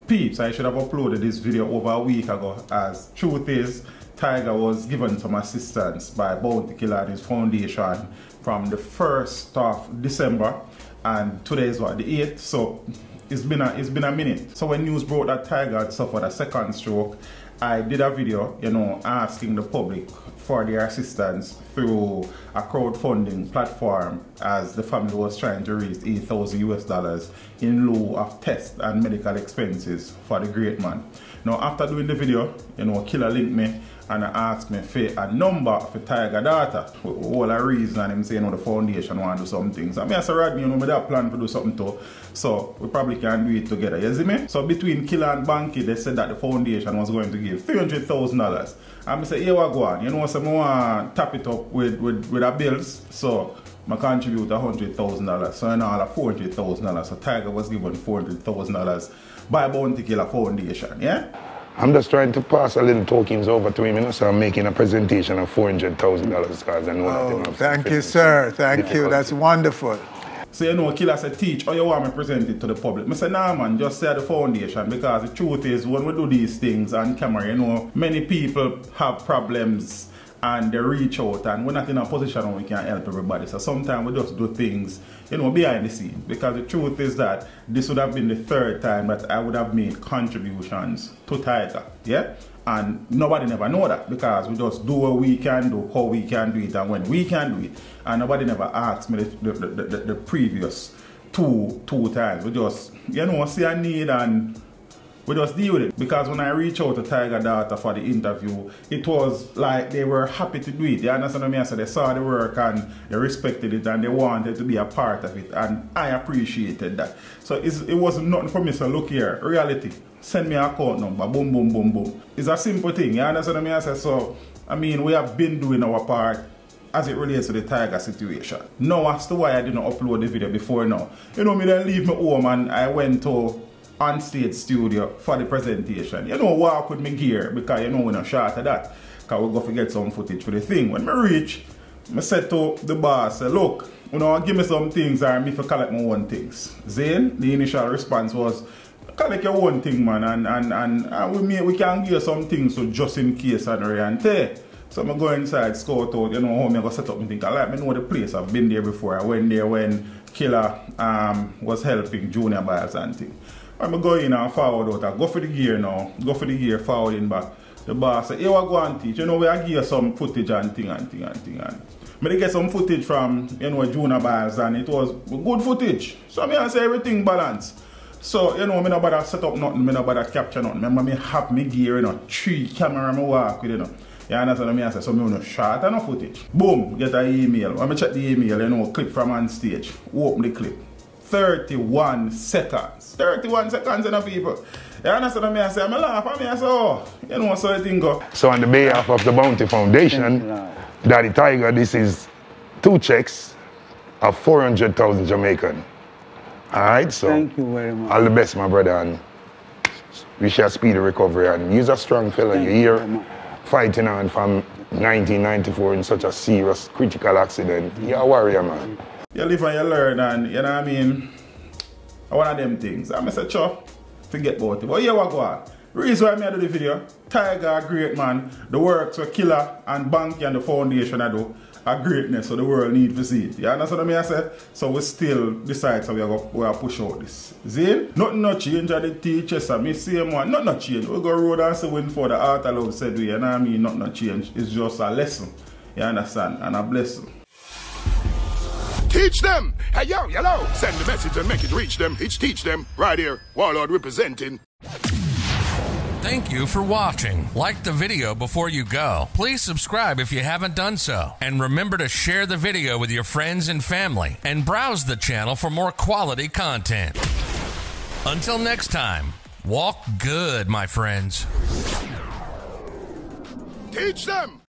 Peeps, I should have uploaded this video over a week ago, as truth is, Tiger was given some assistance by Bounty Killer and his foundation from the 1st of December, and today is what, the 8th, so it's been a minute. So when news broke that Tiger had suffered a second stroke, I did a video, you know, asking the public for their assistance through a crowdfunding platform, as the family was trying to raise $8,000 in lieu of test and medical expenses for the great man. Now, after doing the video, you know, Killer linked me and asked me for a number for Tiger daughter. All a reason, and him saying, you know, the foundation want to do some things. I mean, I said, Rodney, you know, we have plan to do something too, so we probably can do it together, you see me? So between Killer and Banky, they said that the foundation was going to give $300,000. And I said, here we go on, you know, so I want to tap it up with our bills, so I contribute $100,000, so now all $400,000. So Tiger was given $400,000 by Bounty Killer Foundation, yeah? I'm just trying to pass a little tokens over to him, you know, so I'm making a presentation of $400,000 because I know that. Thank you, sir. Thank you. That's wonderful. So, you know, Killer said, teach, how you want me to present it to the public? I said, nah, man, just say the foundation, because the truth is, when we do these things on camera, you know, many people have problems and they reach out, and we're not in a position where we can help everybody. So sometimes we just do things, you know, behind the scene. Because the truth is that this would have been the 3rd time that I would have made contributions to Tiger, yeah? And nobody never know that, because we just do what we can do, how we can do it, and when we can do it. And nobody never asked me the previous two times. We just, you know, see a need and we just deal with it. Because when I reached out to Tiger daughter for the interview, it was like they were happy to do it. You understand what I mean? So they saw the work and they respected it and they wanted to be a part of it. And I appreciated that. So it wasn't nothing for me. So look here, reality. Send me an account number, boom, boom, boom, boom. It's a simple thing. You understand what I mean? So, I mean, we have been doing our part as it relates to the Tiger situation. Now, as to why I didn't upload the video before now. You know, me then leave my home and I went to on stage studio for the presentation. You know, walk with me gear, because you know we're not short of that. Because we go to get some footage for the thing. When I reach, I said to the boss, look, you know, give me some things or me for collect my own things. Then the initial response was, collect your own thing, man, and we can give you some things, so just in case and tear. So I go inside, scout out, you know, how I go set up my thing. I like me know the place. I've been there before. I went there when Killer was helping Junior Biles and things. I'm going in and forward out. I go for the gear now. Go for the gear, forwarding back. The boss said, hey, what go and teach? You know, we give you some footage and thing. I get some footage from, you know, Junior Biles, and it was good footage. So I say everything balanced. So, you know, I don't bother set up nothing, I don't bother capture nothing. Remember, I have my gear, you know, 3 camera I walk with, you know. You understand what I say? So I don't shot enough footage. Boom, get an email. When I check the email, you know, clip from on stage. Open the clip. 31 seconds. 31 seconds, you know, people. You understand what I say? I laugh at me, I say, oh, you know, so I think go. So on the behalf of the Bounty Foundation, Daddy Tiger, this is 2 checks of 400,000 Jamaican. Alright, so thank you very much. All the best, my brother, and we shall speedy recovery. And you're a strong fella. You're here fighting on from 1994 in such a serious, critical accident. You're a warrior, man. You live and you learn, and you know what I mean? One of them things. I say, sure, forget about it. But here we go on. The reason why I do the video, Tiger, great man, the works were Killer and Banky and the foundation I do are greatness, so the world need to see it. You understand what I say? So we still decide so we are push out this. See? Nothing not change at the teachers, and me same one, nothing not change. We go road and say win for the art of love said we, you know what I mean? Nothing not change. It's just a lesson. You understand? And a blessing. Teach them! Hey, yo, hello! Send the message and make it reach them. It's teach them. Right here, Warlord representing. Thank you for watching. Like the video before you go. Please subscribe if you haven't done so. And remember to share the video with your friends and family. And browse the channel for more quality content. Until next time, walk good, my friends. Teach them!